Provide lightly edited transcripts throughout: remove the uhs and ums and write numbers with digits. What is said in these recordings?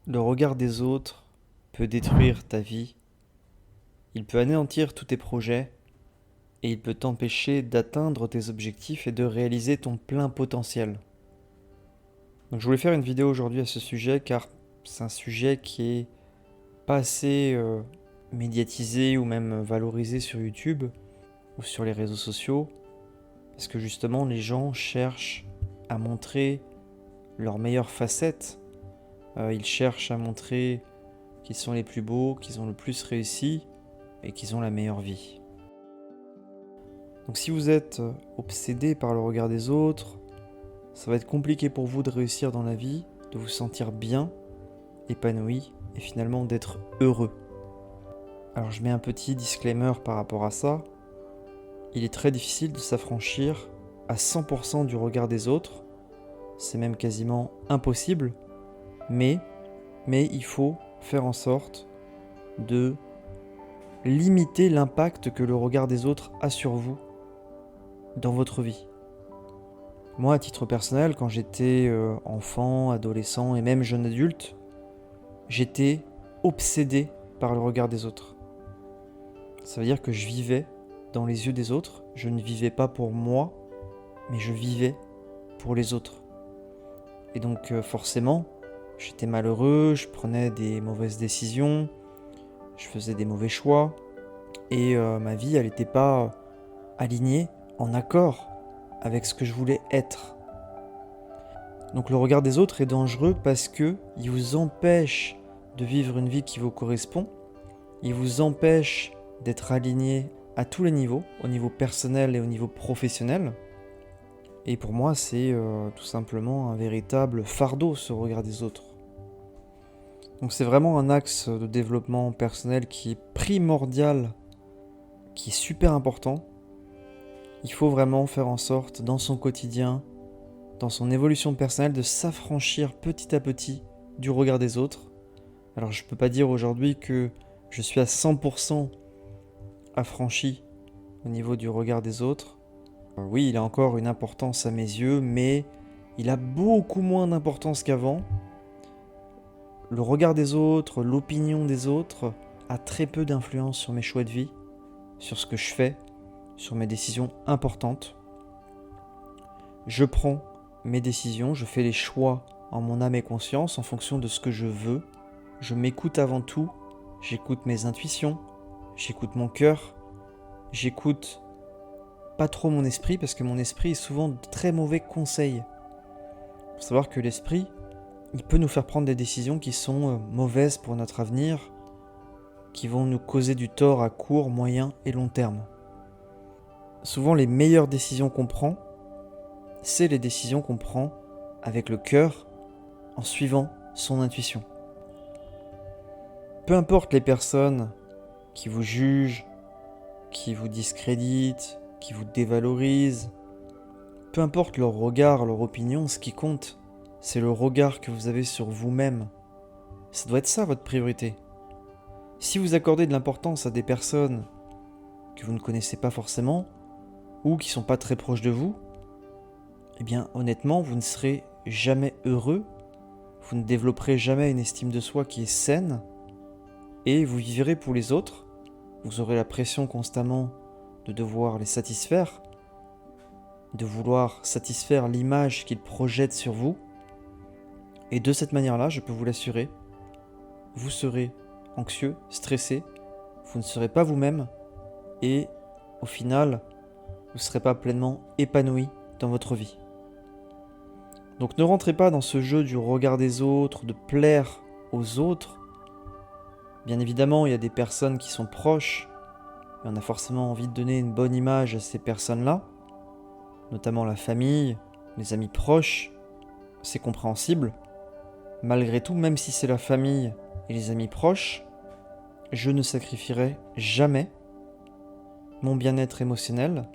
Le regard des autres peut détruire ta vie, il peut anéantir tous tes projets et il peut t'empêcher d'atteindre tes objectifs et de réaliser ton plein potentiel. Donc je voulais faire une vidéo aujourd'hui à ce sujet car c'est un sujet qui est pas assez médiatisé ou même valorisé sur YouTube ou sur les réseaux sociaux parce que justement les gens cherchent à montrer leurs meilleures facettes. Ils cherchent à montrer qu'ils sont les plus beaux, qu'ils ont le plus réussi et qu'ils ont la meilleure vie. Donc si vous êtes obsédé par le regard des autres, ça va être compliqué pour vous de réussir dans la vie, de vous sentir bien, épanoui et finalement d'être heureux. Alors je mets un petit disclaimer par rapport à ça. Il est très difficile de s'affranchir à 100% du regard des autres. C'est même quasiment impossible. Mais il faut faire en sorte de limiter l'impact que le regard des autres a sur vous dans votre vie. Moi, à titre personnel, quand j'étais enfant, adolescent et même jeune adulte, j'étais obsédé par le regard des autres. Ça veut dire que je vivais dans les yeux des autres, je ne vivais pas pour moi, mais je vivais pour les autres. Et donc forcément, j'étais malheureux, je prenais des mauvaises décisions, je faisais des mauvais choix, et ma vie, elle n'était pas alignée, en accord avec ce que je voulais être. Donc le regard des autres est dangereux parce que il vous empêche de vivre une vie qui vous correspond, il vous empêche d'être aligné à tous les niveaux, au niveau personnel et au niveau professionnel. Et pour moi, c'est tout simplement un véritable fardeau, ce regard des autres. Donc c'est vraiment un axe de développement personnel qui est primordial, qui est super important. Il faut vraiment faire en sorte, dans son quotidien, dans son évolution personnelle, de s'affranchir petit à petit du regard des autres. Alors je ne peux pas dire aujourd'hui que je suis à 100% affranchi au niveau du regard des autres. Oui, il a encore une importance à mes yeux, mais il a beaucoup moins d'importance qu'avant. Le regard des autres, l'opinion des autres a très peu d'influence sur mes choix de vie, sur ce que je fais, sur mes décisions importantes. Je prends mes décisions, je fais les choix en mon âme et conscience en fonction de ce que je veux. Je m'écoute avant tout, j'écoute mes intuitions, j'écoute mon cœur, j'écoute pas trop mon esprit parce que mon esprit est souvent de très mauvais conseils. Il faut savoir que l'esprit, il peut nous faire prendre des décisions qui sont mauvaises pour notre avenir, qui vont nous causer du tort à court, moyen et long terme. Souvent les meilleures décisions qu'on prend, c'est les décisions qu'on prend avec le cœur, en suivant son intuition. Peu importe les personnes qui vous jugent, qui vous discréditent, qui vous dévalorisent, peu importe leur regard, leur opinion, ce qui compte, c'est le regard que vous avez sur vous-même. Ça doit être ça votre priorité. Si vous accordez de l'importance à des personnes que vous ne connaissez pas forcément, ou qui ne sont pas très proches de vous, eh bien honnêtement, vous ne serez jamais heureux, vous ne développerez jamais une estime de soi qui est saine, et vous vivrez pour les autres, vous aurez la pression constamment de devoir les satisfaire, de vouloir satisfaire l'image qu'ils projettent sur vous, et de cette manière-là, je peux vous l'assurer, vous serez anxieux, stressé, vous ne serez pas vous-même, et au final, vous ne serez pas pleinement épanoui dans votre vie. Donc ne rentrez pas dans ce jeu du regard des autres, de plaire aux autres. Bien évidemment, il y a des personnes qui sont proches, et on a forcément envie de donner une bonne image à ces personnes-là, notamment la famille, les amis proches, c'est compréhensible. Malgré tout, même si c'est la famille et les amis proches, je ne sacrifierai jamais mon bien-être émotionnel,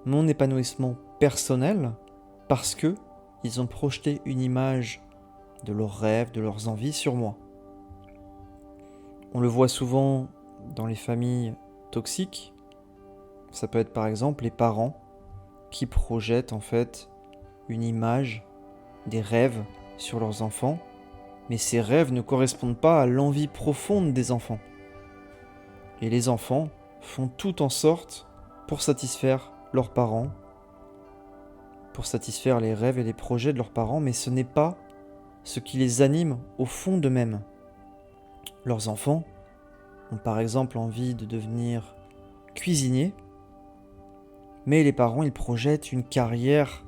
mon épanouissement personnel, parce que ils ont projeté une image de leurs rêves, de leurs envies sur moi. On le voit souvent dans les familles toxiques. Ça peut être par exemple les parents qui projettent en fait une image, des rêves sur leurs enfants Mais ces rêves ne correspondent pas à l'envie profonde des enfants. Et les enfants font tout en sorte pour satisfaire leurs parents, pour satisfaire les rêves et les projets de leurs parents, mais ce n'est pas ce qui les anime au fond d'eux-mêmes. Leurs enfants ont par exemple envie de devenir cuisiniers, mais les parents, ils projettent une carrière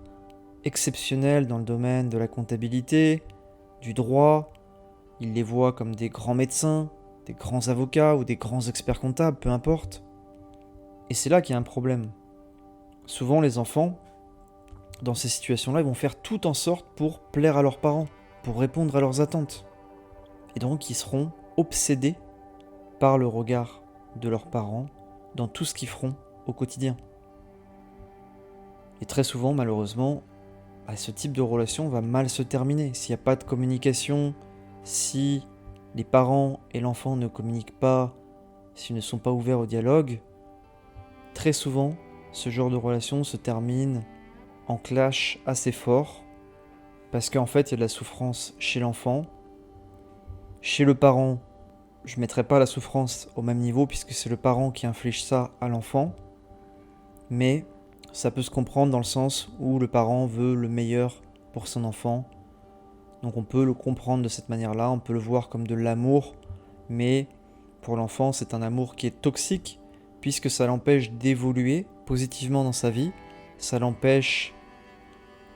exceptionnelle dans le domaine de la comptabilité, du droit. Ils les voient comme des grands médecins, des grands avocats ou des grands experts comptables, peu importe. Et c'est là qu'il y a un problème. Souvent, les enfants, dans ces situations-là, ils vont faire tout en sorte pour plaire à leurs parents, pour répondre à leurs attentes. Et donc, ils seront obsédés par le regard de leurs parents dans tout ce qu'ils feront au quotidien. Et très souvent, malheureusement, ce type de relation va mal se terminer. S'il n'y a pas de communication, si les parents et l'enfant ne communiquent pas, s'ils ne sont pas ouverts au dialogue, très souvent, ce genre de relation se termine en clash assez fort, parce qu'en fait, il y a de la souffrance chez l'enfant. Chez le parent, je ne mettrai pas la souffrance au même niveau, puisque c'est le parent qui inflige ça à l'enfant, mais ça peut se comprendre dans le sens où le parent veut le meilleur pour son enfant. Donc on peut le comprendre de cette manière-là, on peut le voir comme de l'amour, mais pour l'enfant, c'est un amour qui est toxique, puisque ça l'empêche d'évoluer positivement dans sa vie, ça l'empêche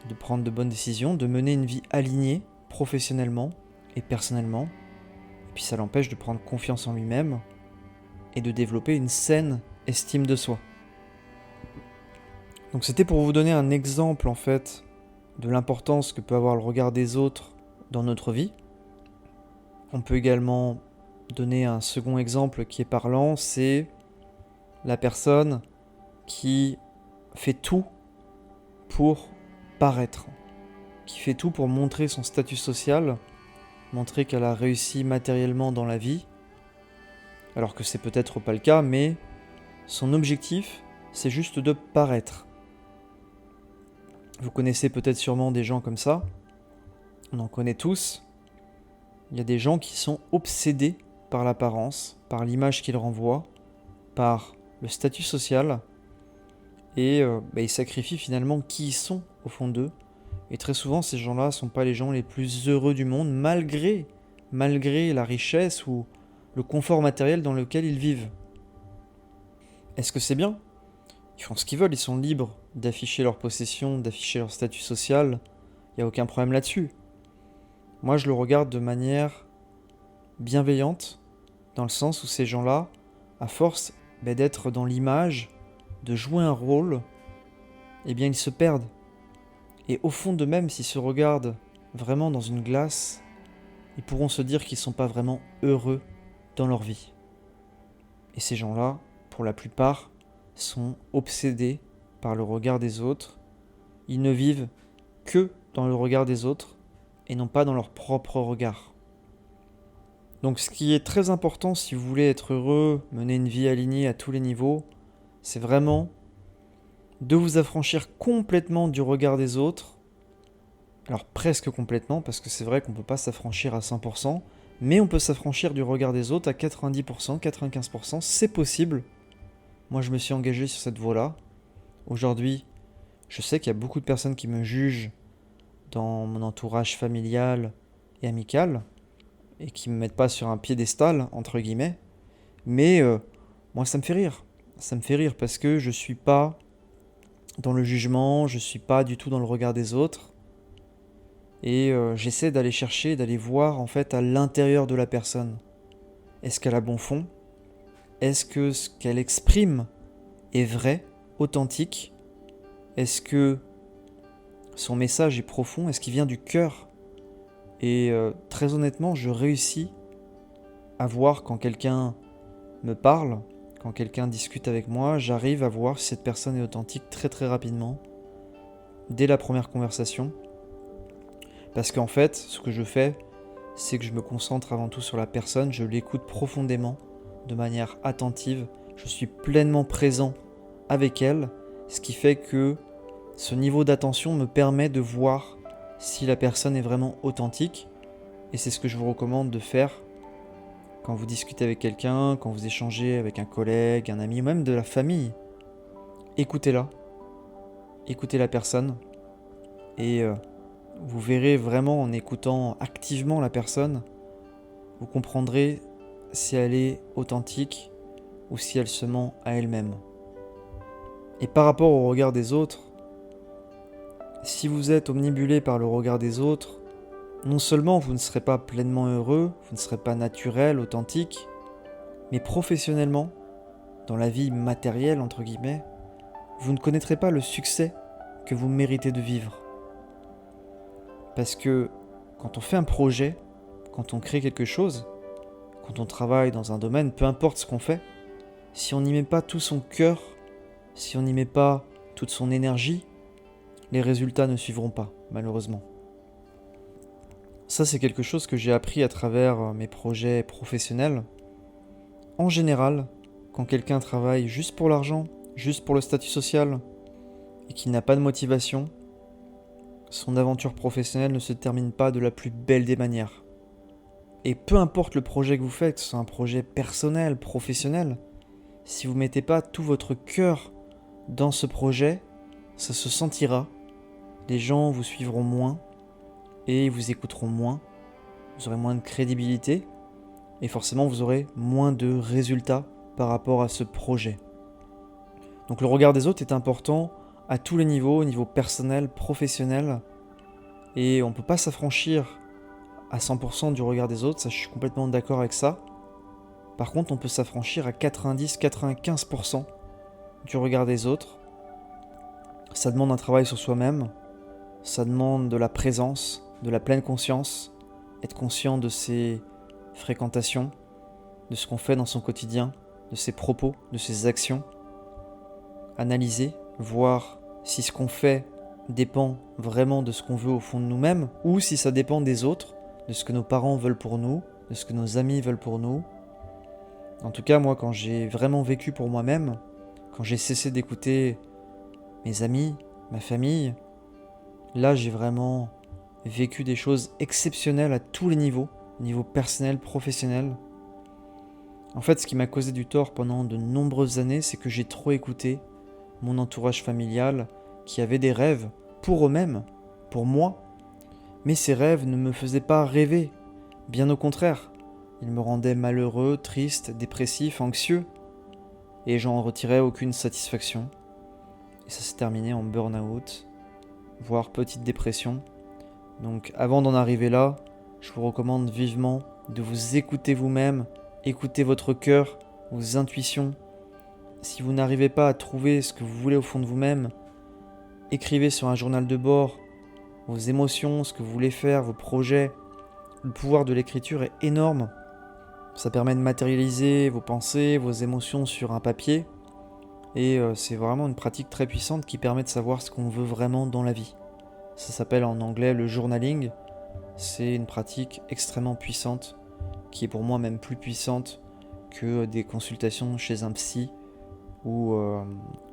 de prendre de bonnes décisions, de mener une vie alignée professionnellement et personnellement, et puis ça l'empêche de prendre confiance en lui-même et de développer une saine estime de soi. Donc c'était pour vous donner un exemple en fait de l'importance que peut avoir le regard des autres dans notre vie. On peut également donner un second exemple qui est parlant, c'est la personne qui fait tout pour paraître, qui fait tout pour montrer son statut social, montrer qu'elle a réussi matériellement dans la vie, alors que c'est peut-être pas le cas, mais son objectif, c'est juste de paraître. Vous connaissez peut-être sûrement des gens comme ça, on en connaît tous. Il y a des gens qui sont obsédés par l'apparence, par l'image qu'ils renvoient, par le statut social, et ils sacrifient finalement qui ils sont au fond d'eux. Et très souvent, ces gens-là ne sont pas les gens les plus heureux du monde, malgré la richesse ou le confort matériel dans lequel ils vivent. Est-ce que c'est bien ? Ils font ce qu'ils veulent, ils sont libres d'afficher leur possession, d'afficher leur statut social, il n'y a aucun problème là-dessus. Moi, je le regarde de manière bienveillante, dans le sens où ces gens-là, à force d'être dans l'image, de jouer un rôle, eh bien ils se perdent. Et au fond d'eux-mêmes, s'ils se regardent vraiment dans une glace, ils pourront se dire qu'ils ne sont pas vraiment heureux dans leur vie. Et ces gens-là, pour la plupart, sont obsédés par le regard des autres. Ils ne vivent que dans le regard des autres et non pas dans leur propre regard. Donc ce qui est très important si vous voulez être heureux, mener une vie alignée à tous les niveaux, c'est vraiment de vous affranchir complètement du regard des autres. Alors presque complètement, parce que c'est vrai qu'on ne peut pas s'affranchir à 100%, mais on peut s'affranchir du regard des autres à 90%, 95%, c'est possible. Moi je me suis engagé sur cette voie-là. Aujourd'hui, je sais qu'il y a beaucoup de personnes qui me jugent dans mon entourage familial et amical, et qui me mettent pas sur un piédestal, entre guillemets, mais moi ça me fait rire. Ça me fait rire parce que je suis pas dans le jugement, je suis pas du tout dans le regard des autres, et j'essaie d'aller chercher, d'aller voir en fait à l'intérieur de la personne. Est-ce qu'elle a bon fond ? Est-ce que ce qu'elle exprime est vrai, authentique ? Est-ce que son message est profond ? Est-ce qu'il vient du cœur ? Et très honnêtement, je réussis à voir quand quelqu'un me parle, quand quelqu'un discute avec moi, j'arrive à voir si cette personne est authentique très très rapidement, dès la première conversation. Parce qu'en fait, ce que je fais, c'est que je me concentre avant tout sur la personne, je l'écoute profondément, de manière attentive, je suis pleinement présent avec elle, ce qui fait que ce niveau d'attention me permet de voir si la personne est vraiment authentique. Et c'est ce que je vous recommande de faire quand vous discutez avec quelqu'un, quand vous échangez avec un collègue, un ami, ou même de la famille. Écoutez-la, écoutez la personne, et vous verrez vraiment en écoutant activement la personne, vous comprendrez si elle est authentique ou si elle se ment à elle-même. Et par rapport au regard des autres, si vous êtes omnibulé par le regard des autres, non seulement vous ne serez pas pleinement heureux, vous ne serez pas naturel, authentique, mais professionnellement, dans la vie matérielle, entre guillemets, vous ne connaîtrez pas le succès que vous méritez de vivre. Parce que quand on fait un projet, quand on crée quelque chose, quand on travaille dans un domaine, peu importe ce qu'on fait, si on n'y met pas tout son cœur, si on n'y met pas toute son énergie, les résultats ne suivront pas, malheureusement. Ça, c'est quelque chose que j'ai appris à travers mes projets professionnels. En général, quand quelqu'un travaille juste pour l'argent, juste pour le statut social, et qu'il n'a pas de motivation, son aventure professionnelle ne se termine pas de la plus belle des manières. Et peu importe le projet que vous faites, que ce soit un projet personnel, professionnel, si vous ne mettez pas tout votre cœur dans ce projet, ça se sentira. Les gens vous suivront moins et vous écouteront moins. Vous aurez moins de crédibilité et forcément vous aurez moins de résultats par rapport à ce projet. Donc le regard des autres est important à tous les niveaux, au niveau personnel, professionnel, et on ne peut pas s'affranchir à 100% du regard des autres, ça je suis complètement d'accord avec ça. Par contre, on peut s'affranchir à 90-95% du regard des autres. Ça demande un travail sur soi-même, ça demande de la présence, de la pleine conscience, être conscient de ses fréquentations, de ce qu'on fait dans son quotidien, de ses propos, de ses actions. Analyser, voir si ce qu'on fait dépend vraiment de ce qu'on veut au fond de nous-mêmes, ou si ça dépend des autres, de ce que nos parents veulent pour nous, de ce que nos amis veulent pour nous. En tout cas, moi, quand j'ai vraiment vécu pour moi-même, quand j'ai cessé d'écouter mes amis, ma famille, là, j'ai vraiment vécu des choses exceptionnelles à tous les niveaux, niveau personnel, professionnel. En fait, ce qui m'a causé du tort pendant de nombreuses années, c'est que j'ai trop écouté mon entourage familial qui avait des rêves pour eux-mêmes, pour moi, mais ces rêves ne me faisaient pas rêver, bien au contraire. Ils me rendaient malheureux, triste, dépressif, anxieux, et j'en retirais aucune satisfaction. Et ça s'est terminé en burn-out, voire petite dépression. Donc avant d'en arriver là, je vous recommande vivement de vous écouter vous-même, écouter votre cœur, vos intuitions. Si vous n'arrivez pas à trouver ce que vous voulez au fond de vous-même, écrivez sur un journal de bord vos émotions, ce que vous voulez faire, vos projets. Le pouvoir de l'écriture est énorme. Ça permet de matérialiser vos pensées, vos émotions sur un papier. Et c'est vraiment une pratique très puissante qui permet de savoir ce qu'on veut vraiment dans la vie. Ça s'appelle en anglais le journaling. C'est une pratique extrêmement puissante, qui est pour moi même plus puissante que des consultations chez un psy ou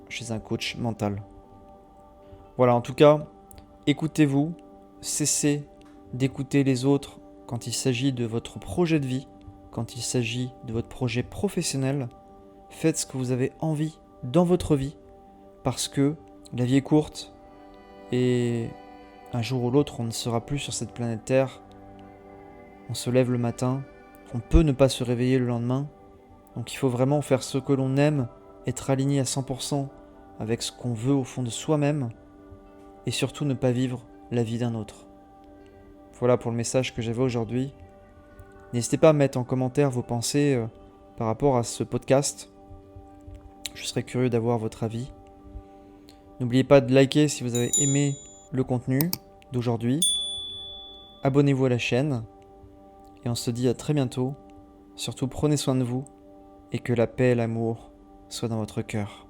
chez un coach mental. Voilà, en tout cas, écoutez-vous, cessez d'écouter les autres quand il s'agit de votre projet de vie, quand il s'agit de votre projet professionnel. Faites ce que vous avez envie dans votre vie, parce que la vie est courte et un jour ou l'autre on ne sera plus sur cette planète Terre. On se lève le matin, on peut ne pas se réveiller le lendemain, donc il faut vraiment faire ce que l'on aime, être aligné à 100% avec ce qu'on veut au fond de soi-même, et surtout ne pas vivre la vie d'un autre. Voilà pour le message que j'avais aujourd'hui. N'hésitez pas à mettre en commentaire vos pensées par rapport à ce podcast. Je serais curieux d'avoir votre avis. N'oubliez pas de liker si vous avez aimé le contenu d'aujourd'hui. Abonnez-vous à la chaîne. Et on se dit à très bientôt. Surtout prenez soin de vous et que la paix et l'amour soient dans votre cœur.